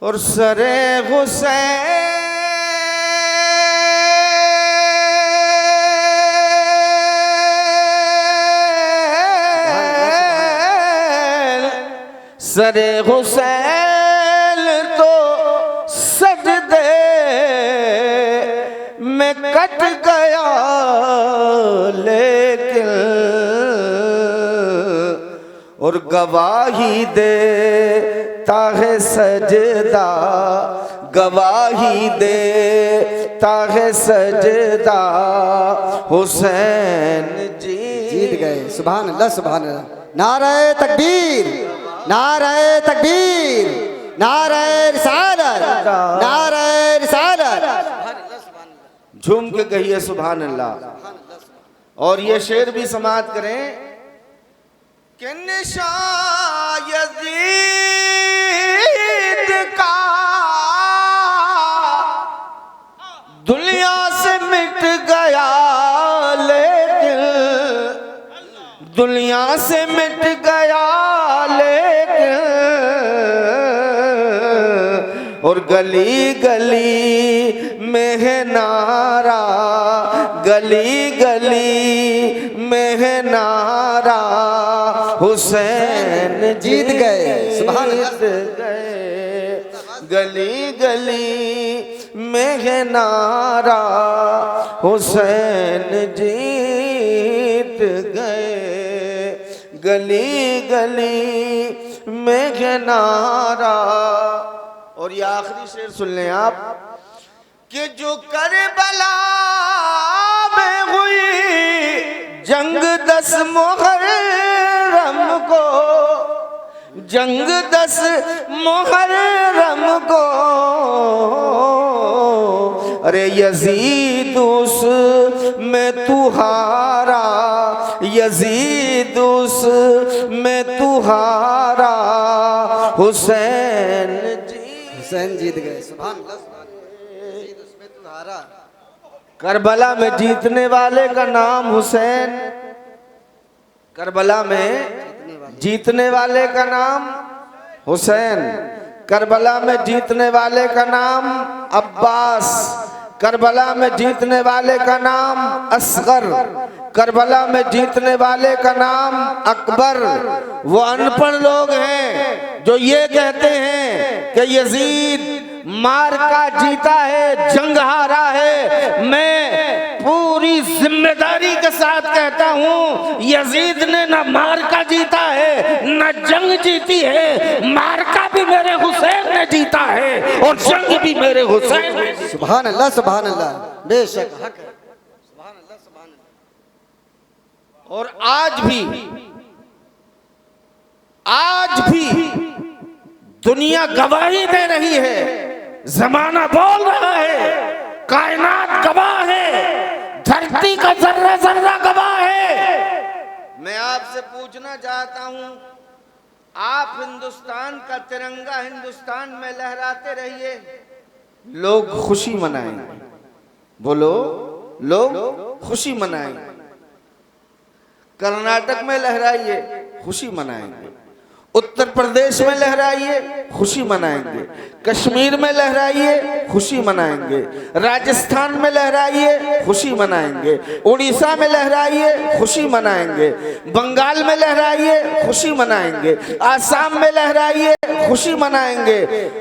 और सरे हुसैन सरे हुसैन तो सजदे में कट गया, लेकिन और गवाही देता है सजदा, गवाही देता है सजदा, हुसैन जीत गए। सुभान अल्लाह सुभान अल्लाह। नारे तकबीर, नारे तकबीर, नारे रिसालत, नारे रिसालत। झूम के कहिए सुभान अल्लाह। और ये शेर भी समाअत करें कि निशान यज़ीद का दुनिया से मिट गया, लेकिन दुनिया से मिट गया, लेकिन और गली गली में है नारा, गली गली में है नारा, हुसैन जीत गए। सुभान जीत गए। गली गली में है नारा, हुसैन जीत गए। गली गली में है नारा। और ये आखिरी शेर सुन लें आप कि जो करबला में हुई जंग 10 मुहर्रम को, जंग 10 मुहर्रम को, अरे यजीद उस में तू हारा, यजीद उस में तू हारा, हुसैन जीत गए। सुभान अल्लाह सुभान अल्लाह। करबला में जीतने वाले का नाम हुसैन, करबला में जीतने वाले का नाम हुसैन, करबला में जीतने वाले का नाम अब्बास, करबला में जीतने वाले का नाम असगर, करबला में जीतने वाले का नाम अकबर। वो अनपढ़ लोग हैं जो ये कहते हैं कि यजीद मार्का जीता है, जंग हारा है। मैं पूरी जिम्मेदारी के साथ कहता हूं, यजीद ने न मार्का जीता है न जंग जीती है, मार्का भी मेरे हुसैन ने जीता है और जंग भी मेरे हुसैन ने। सुभान अल्लाह सुभान अल्लाह। बेशक हक है। सुभान अल्लाह सुभान अल्लाह। और आज भी दुनिया गवाही दे रही है, जमाना बोल रहा है, कायनात गवाह है, धरती का जर्रा जर्रा गवाह है। मैं आपसे पूछना चाहता हूं, आप हिंदुस्तान का तिरंगा हिंदुस्तान में लहराते रहिए, लोग खुशी मनाएंगे। बोलो, लोग खुशी मनाएंगे। कर्नाटक में लहराइए, खुशी मनाएंगे। उत्तर प्रदेश में लहराइए, खुशी मनाएंगे। कश्मीर में लहराइए, खुशी मनाएंगे। राजस्थान में लहराइए, खुशी मनाएंगे। उड़ीसा में लहराइए, खुशी मनाएंगे। बंगाल में लहराइए, खुशी मनाएंगे। आसाम में लहराइए, खुशी मनाएंगे।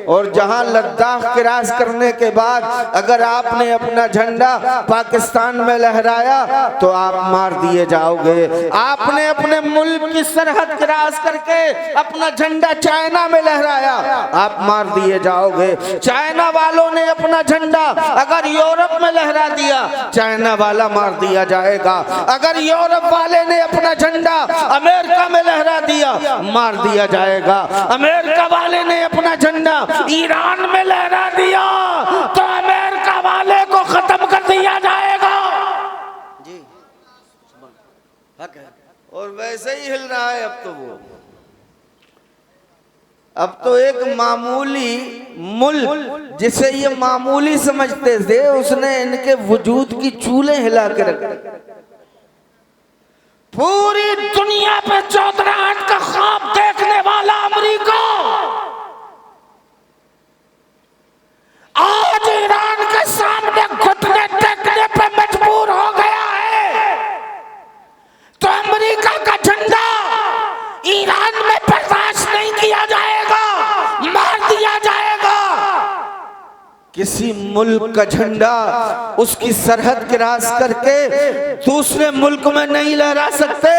और जहां लद्दाख क्रॉस करने के बाद अगर आपने अपना झंडा पाकिस्तान में लहराया तो आप मार दिए जाओगे। आपने अपने मुल्क की सरहद क्रॉस करके अपना झंडा चाइना में लहराया, आप मार दिए जाओगे। चाइना वालों ने अपना झंडा अगर यूरोप में लहरा दिया, चाइना वाला मार दिया जाएगा। अगर यूरोप वाले ने अपना झंडा अमेरिका में लहरा दिया, मार दिया जाएगा। अमेरिका वाले ने अपना झंडा ईरान में लहरा दिया तो अमेरिका वाले को खत्म कर दिया जाएगा। जी हक है। और वैसे ही हिल रहा है अब तो एक मामूली मुल्क जिसे ये मामूली समझते थे, उसने इनके वजूद की चूल्हे हिला के रख दी। पूरी दुनिया पे चौधराहट का ख्वाब देखने वाला अमेरिका किसी मुल्क का झंडा उसकी सरहद क्रॉस करके दूसरे मुल्क में नहीं लहरा सकते,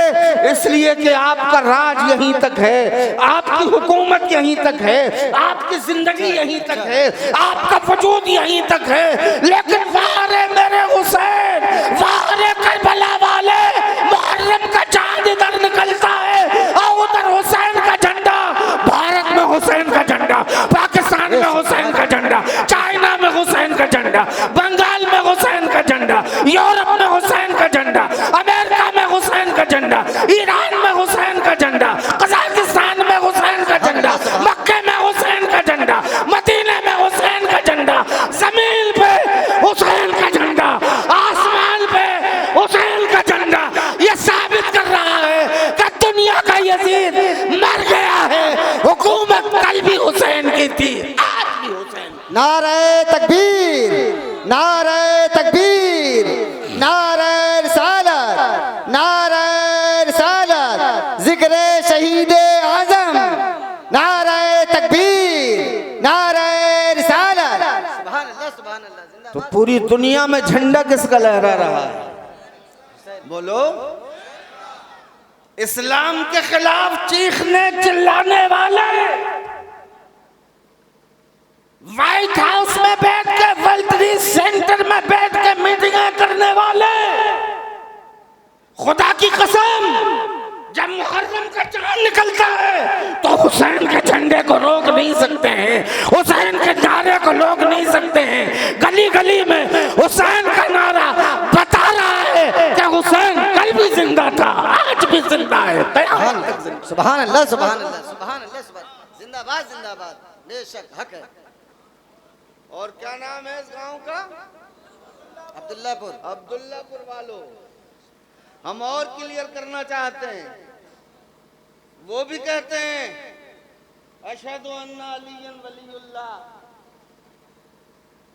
इसलिए कि आपका राज यहीं तक है, आपकी हुकूमत यहीं तक है, आपकी जिंदगी यहीं तक है, आपका वजूद यहीं तक है। लेकिन वारे मेरे हुसैन, वारे करबला वाले, मुहर्रम का चांद इधर निकलता है और उधर हुसैन का झंडा, भारत में हुसैन का झंडा, पाकिस्तान में हुसैन का झंडा, चाइना में हुसैन का झंडा, बंगाल में हुसैन का झंडा, यूरोप में हुसैन का झंडा, अमेरिका में हुसैन का झंडा, ईरान में हुसैन का झंडा, कजाकिस्तान में हुसैन का झंडा, मक्के में हुसैन का झंडा, मदीने में हुसैन का झंडा, जमीन पे हुसैन का झंडा, आसमान पे हुसैन का झंडा। ये साबित कर रहा है कि दुनिया का यजीद मर गया है, हुकूमत कल भी हुसैन की थी, आज भी हुसैन। नारे तकबीर, नारे तकबीर, नारे रिसालत, नारे रिसालत, जिक्र शहीद आजम, नारे तकबीर, नारे रिसालत। सुभान अल्लाह, सुभान अल्लाह, जिंदाबाद। तो पूरी दुनिया में झंडा किसका लहरा रहा है? बोलो। इस्लाम के खिलाफ चीखने चिल्लाने वाले, व्हाइट हाउस में बैठ के, वर्ल्ड ट्रेड सेंटर में बैठ के मीटिंगें करने वाले, खुदा की कसम जब मुहर्रम का चांद निकलता है तो हुसैन के झंडे को रोक नहीं सकते हैं, हुसैन के नारे को रोक नहीं सकते हैं। गली गली में हुसैन का नारा बता रहा है कि हुसैन कल भी जिंदा था, आज भी जिंदा है। सुभान अल्लाह, सुभान अल्लाह, सुभान अल्लाह, जिंदाबाद, जिंदाबाद, बेशक हक है। और क्या नाम है इस गांव का? अब्दुल्लापुर। अब्दुल्लापुर वालों, हम और क्लियर करना चाहते हैं, वो भी कहते हैं अशहदु अन्ना अलीयन वलीउल्लाह,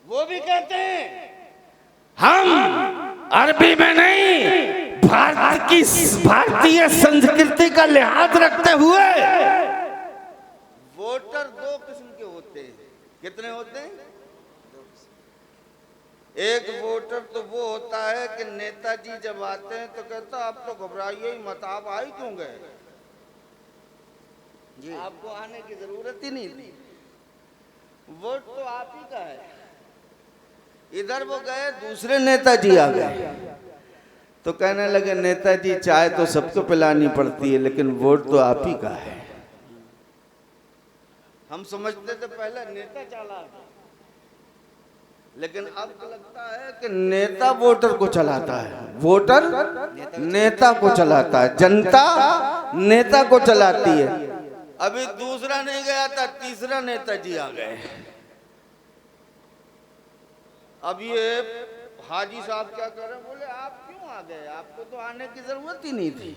वो भी कहते हैं हम अरबी में नहीं, भारतीय संस्कृति का लिहाज रखते हुए वोटर दो किस्म के होते हैं। कितने होते हैं? एक वोटर तो वो होता है कि नेताजी जब आते हैं तो कहता आप तो घबराइए ही मत, आप आ ही क्यों गए जी, आपको आने की जरूरत ही नहीं थी, वोट तो आप ही का है। इधर वो गए, दूसरे नेताजी आ गए तो कहने लगे नेताजी चाय तो सबको पिलानी पड़ती है लेकिन वोट तो आप ही का है। हम समझते थे पहले नेता चालाक, लेकिन अब तो लगता है कि नेता वोटर को चलाता है, वोटर नेता को चलाता है, जनता नेता को चलाती है। अभी दूसरा नहीं गया था, तीसरा नेताजी आ गए। अब ये हाजी साहब क्या कर रहे हैं, बोले आप क्यों आ गए, आपको तो आने की जरूरत ही नहीं थी।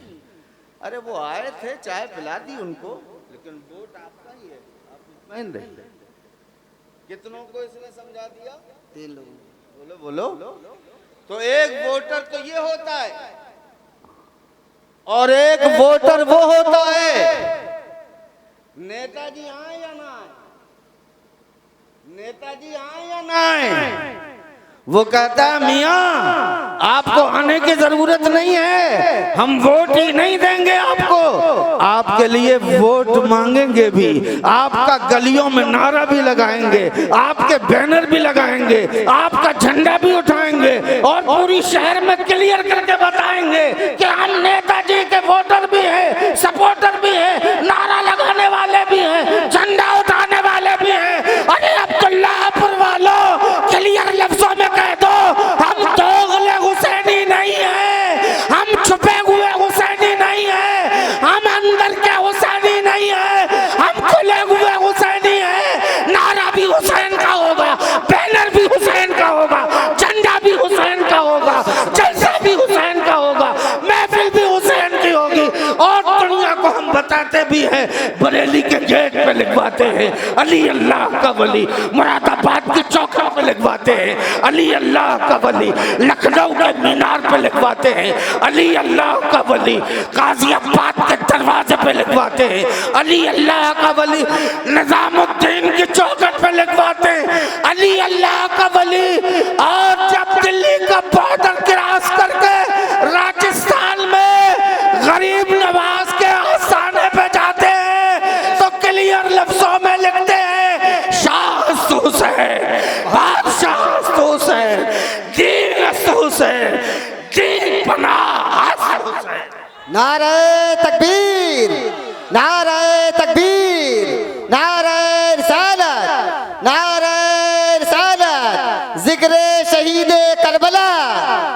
अरे वो आए थे, चाय पिला दी उनको, लेकिन वोट आपका ही है, आप मुतमईन रहे। कितनों को इसने समझा दिया? 3 लोग। बोलो बोलो। तो एक वोटर तो ये होता है और एक वोटर वो होता है नेताजी आए या ना आए, नेताजी आए या ना आए, वो कहता है मियाँ आपको आने की जरूरत नहीं है, हम वोट ही नहीं देंगे आपको, आपके लिए वोट मांगेंगे भी, आपका गलियों में नारा भी लगाएंगे, आपके बैनर भी लगाएंगे, आपका झंडा भी उठाएंगे और पूरी शहर में क्लियर करके बताएंगे कि हम नेताजी के वोटर भी हैं, सपोर्टर भी हैं, नारा लगाने वाले भी हैं, झंडा उठाने वाले भी हैं। अरे अब्दुल्लापुर वालों, क्लियर लफ्जों में कह दो हम दोगले हुसैनी नहीं है, हम छुपे हुए हुसैनी नहीं है, हम अंदर के हुसैनी नहीं है, हम खुले हुए हुसैनी है। नारा भी हुसैन का होगा, बैनर भी हुसैन का होगा, झंडा भी हुसैन का होगा, जलसा भी हुसैन का होगा, महफिल भी हुसैन की होगी। और दुनिया को हम बताते भी हैं, बरेली के गेट पे लिखवाते हैं अली अल्लाह का वली, मुरादाबाद की चौखट पे लिखवाते हैं अली अल्लाह का वली, लखनऊ के मीनार पे लिखवाते हैं अली अल्लाह का वली, गाजियाबाद के दरवाजे पे लिखवाते हैं अली अल्लाह का वली, निजामुद्दीन की चौखट पे लिखवाते जाते अली अल्लाह का वली। और जब दिल्ली का बॉर्डर क्रॉस करके राजस्थान में गरीब नवाज के आस्थाने पे जाते हैं तो क्लियर लफ्जों में लिखते हैं शाह अस्तूस है, बादशाह अस्तूस है, दीन अस्तूस है, दीन पनाह अस्तूस है। नारे तकबीर, नारे तकबीर, नारे रिसालत, नारे रिसालत, जिक्र शहीद करबला,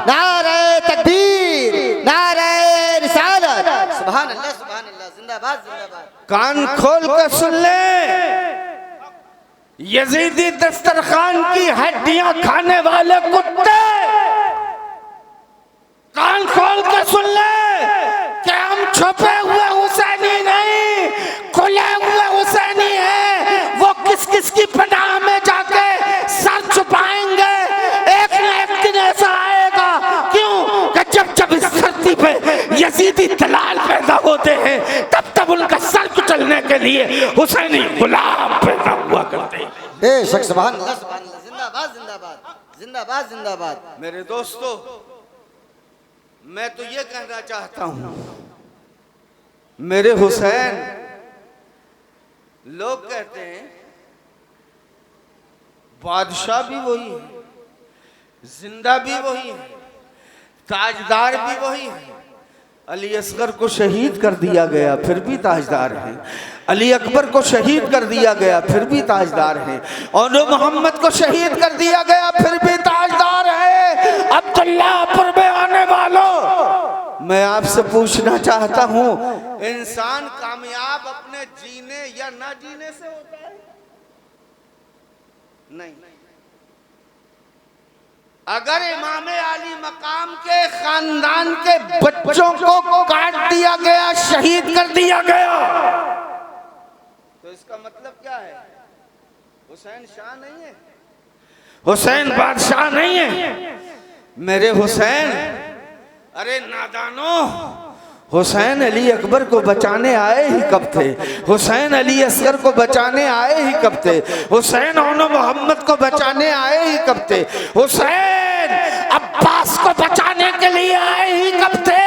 नारे तकबीर, नारे रिसालत। सुभान अल्लाह, सुभान अल्लाह, जिंदाबाद जिंदाबाद। कान खोल कर सुन ले, यजीदी दस्तरखान की हड्डियां खाने वाले कुत्ते, कान खोल कर सुन ले कि हम छुपे हुए हुसैनी नहीं, खुले हुए हुसैनी हैं। वो किस किस की पनाह में जाके सर छुपाएंगे। एक न एक दिन ऐसा आएगा, क्यों कि जब जब इस धरती पे यजीदी दलाल पैदा होते हैं तब तब उनका सर कुचलने के लिए हुसैनी गुलाम पैदा हुआ करते हैं। बेशक, सुभान अल्लाह, सुभान अल्लाह, जिंदाबाद जिंदाबाद, जिंदाबाद जिंदाबाद। मेरे दोस्तों, मैं तो ये कहना चाहता हूं, मेरे हुसैन, लोग कहते हैं बादशाह भी वही है, जिंदा भी वही है, ताजदार भी वही है। अली असगर को शहीद कर दिया गया फिर भी ताजदार है, अली अकबर को शहीद कर दिया गया फिर भी ताजदार है, और मोहम्मद को शहीद कर दिया गया फिर भी ताजदार है। अब्दुल्लाहपुर में आने वालों, मैं आपसे पूछना चाहता हूं, इंसान कामयाब अपने जीने या ना जीने से होता है? नहीं। अगर इमाम आली मकाम के खानदान के बच्चों को काट दिया गया, शहीद कर दिया गया, तो इसका मतलब क्या है? हुसैन शाह नहीं है, हुसैन बादशाह नहीं है। मेरे हुसैन, अरे नादानो, हुसैन अली अकबर को बचाने आए ही कब थे? हुसैन अली असगर को बचाने आए ही कब थे? हुसैन ओनो मोहम्मद को बचाने आए ही कब थे? हुसैन अब्बास को बचाने के लिए आए ही कब थे?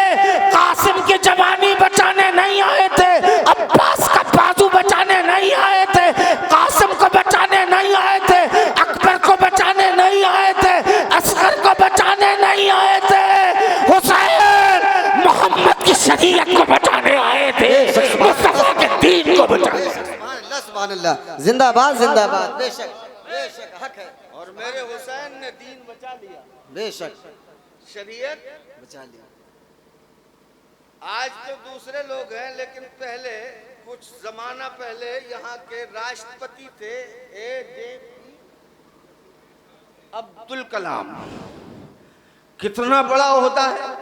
कासिम की जवानी बचाने नहीं आए थे, अब्बास का बाजू बचाने नहीं आए थे, कासिम को बचाने नहीं आए थे, अकबर को बचाने नहीं आए थे, असगर को बचाने नहीं आए थे। हुसैन मोहम्मद की शरीयत को बचाने आए थे, मुस्तफा के दीन को बचाने। सुभान अल्लाह, सुभान अल्लाह, जिंदाबाद जिंदाबाद। बेशक, बेशक हक है। और मेरे हुसैन ने दीन बचा लिया, बेशक शरीयत बचा लिया। आज तो दूसरे लोग हैं, लेकिन पहले, कुछ जमाना पहले यहाँ के राष्ट्रपति थे AJP अब्दुल कलाम। कितना बड़ा होता है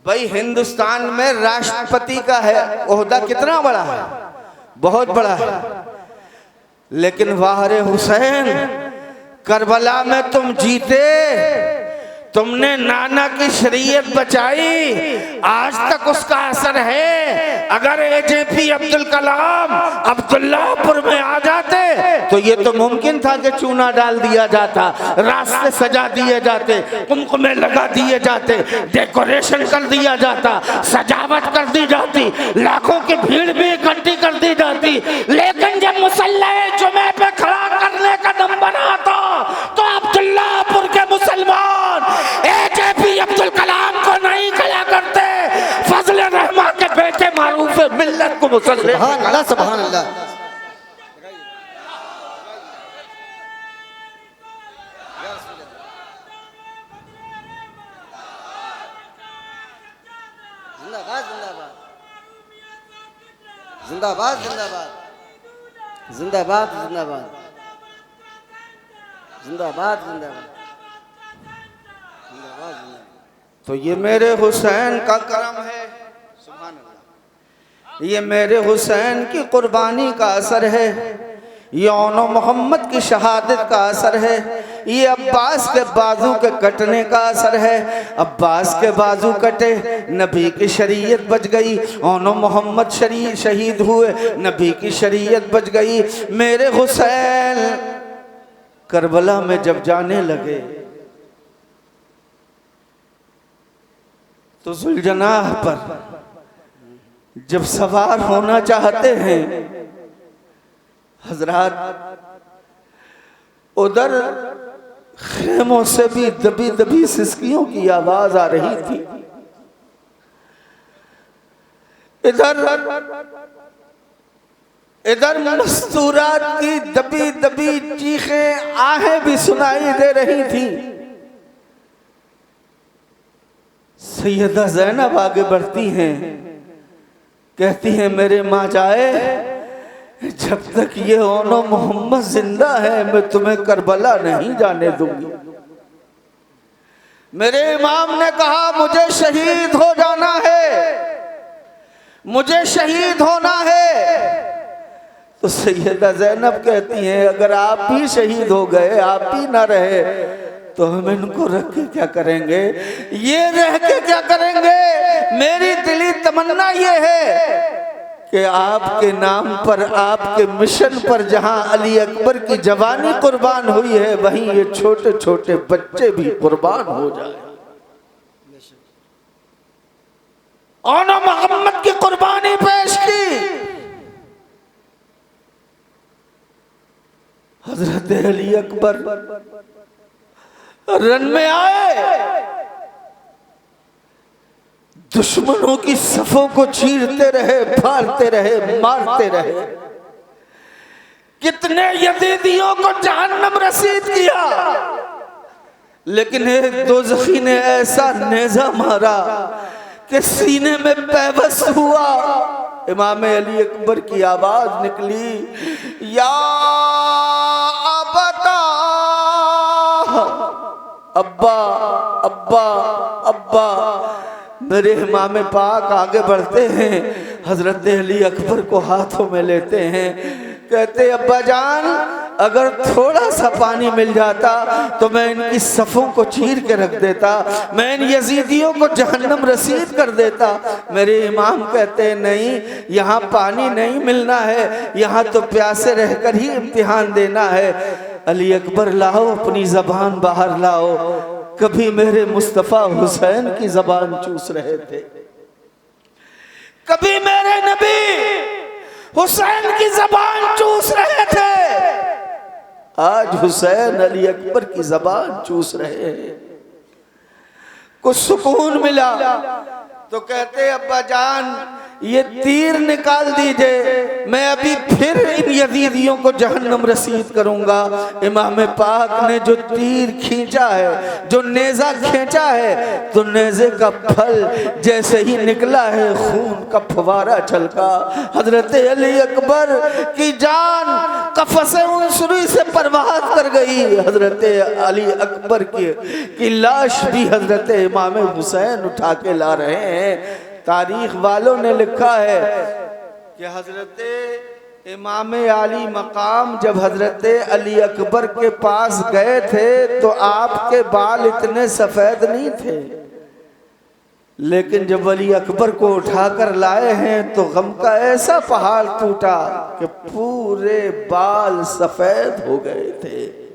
भाई, हिंदुस्तान में राष्ट्रपति का है ओहदा, कितना बड़ा है? बहुत बड़ा है। लेकिन वाह रे हुसैन, करबला में तुम जीते, तुमने नाना की शरीयत बचाई, आज तक उसका असर है। अगर AJP अब्दुल कलाम अब्दुल्लाहपुर में आ जाते तो ये तो मुमकिन था कि चूना डाल दिया जाता, रास्ते सजा दिए जाते, कुमकुमे लगा दिए जाते, डेकोरेशन कर दिया जाता, सजावट कर दी जाती, लाखों की भीड़ भी इकट्ठी कर दी जाती। लेकिन जब मुसल्ला जुमे पे खड़ा करने का नंबर आता तो अब्दुल्लाहपुर के मुसलमान AJP अब्दुल कलाम को नहीं खड़ा करते, फजल रहमान के बेटे मारूफ मिल्लत को मुसल्ले। सुभान अल्लाह, सुभान अल्लाह। जिंदाबाद जिंदाबाद, जिंदाबाद जिंदाबाद, जिंदाबाद जिंदाबाद, जिंदाबाद जिंदाबाद। तो ये मेरे हुसैन का करम है, सुभान अल्लाह, ये मेरे हुसैन की कुर्बानी का असर है, ये ओनो मोहम्मद की शहादत का असर है, ये अब्बास के बाजू के कटने का असर है। अब्बास के बाजू कटे, नबी की शरीयत बच गई। ओनो मोहम्मद शहीद हुए, नबी की शरीयत बच गई। मेरे हुसैन करबला में जब जाने लगे तो जुल्जनाह पर जब सवार होना चाहते हैं हजरात, उधर खेमों से भी दबी दबी सिसकियों की आवाज आ रही थी। इधर मस्तूरात की दबी दबी चीखें, आहें भी सुनाई दे रही थी। सैयदा ज़ैनब आगे बढ़ती हैं, कहती हैं मेरे माँ जाए, जब तक ये ओनो मोहम्मद जिंदा है मैं तुम्हें करबला नहीं जाने दूंगी। मेरे इमाम ने कहा मुझे शहीद हो जाना है, मुझे शहीद होना है। तो सैयदा ज़ैनब कहती हैं अगर आप ही शहीद हो गए, आप ही ना रहे, तो हम इनको रख के क्या करेंगे, ये रह के क्या करेंगे। मेरी दिली तमन्ना ये है कि आपके नाम पर, आपके मिशन पर जहां अली अकबर की जवानी कुर्बान हुई है, वहीं ये छोटे छोटे बच्चे भी कुर्बान हो जाए। ओनो मोहम्मद की कुर्बानी पेश की। हजरत अली अकबर रन में आए, दुश्मनों की सफों को चीरते रहे, फाड़ते रहे, मारते रहे। कितने यजीदियों को जहन्नम रसीद किया, लेकिन एक दोज़खी ने ऐसा नेज़ा मारा कि सीने में पैबस हुआ। इमाम अली अकबर की आवाज निकली, या अबता, अब्बा अब्बा अब्बा। मेरे इमाम पाक आगे बढ़ते हैं, हजरत अली अकबर को हाथों में लेते हैं, कहते अब्बा जान अगर थोड़ा सा पानी मिल जाता तो मैं इनकी सफ़ों को चीर के रख देता, मैं इन यजीदियों को जहन्नम रसीद कर देता। मेरे इमाम कहते नहीं, यहाँ पानी नहीं मिलना है, यहाँ तो प्यासे रहकर ही इम्तिहान देना है। अली अकबर लाओ अपनी ज़बान बाहर लाओ। कभी मेरे मुस्तफ़ा हुसैन की ज़बान चूस रहे थे, कभी मेरे नबी हुसैन की ज़बान चूस रहे थे, आज हुसैन अली अकबर की ज़बान चूस रहे हैं। कुछ सुकून मिला तो कहते अब्बा जान ये तीर निकाल दीजिए, मैं अभी फिर इन यजीदियों को जहन्नम रसीद करूंगा। इमाम पाक ने जो तीर खींचा है, जो नेज़ा खींचा है, तो नेज़े का फल जैसे ही निकला है खून का फवारा छलका। हजरत अली अकबर की जान कफ़से उनसुरी से परवाह कर गई। हजरत अली अकबर की लाश भी हजरत इमाम हुसैन उठा के ला रहे हैं। तारीख वालों ने लिखा है कि हजरत इमाम आली मकाम जब हजरत अली अकबर के पास गए थे तो आपके बाल इतने सफ़ेद नहीं थे, लेकिन जब अली अकबर को उठाकर लाए हैं तो गम का ऐसा पहाड़ टूटा कि पूरे बाल सफ़ेद हो गए थे।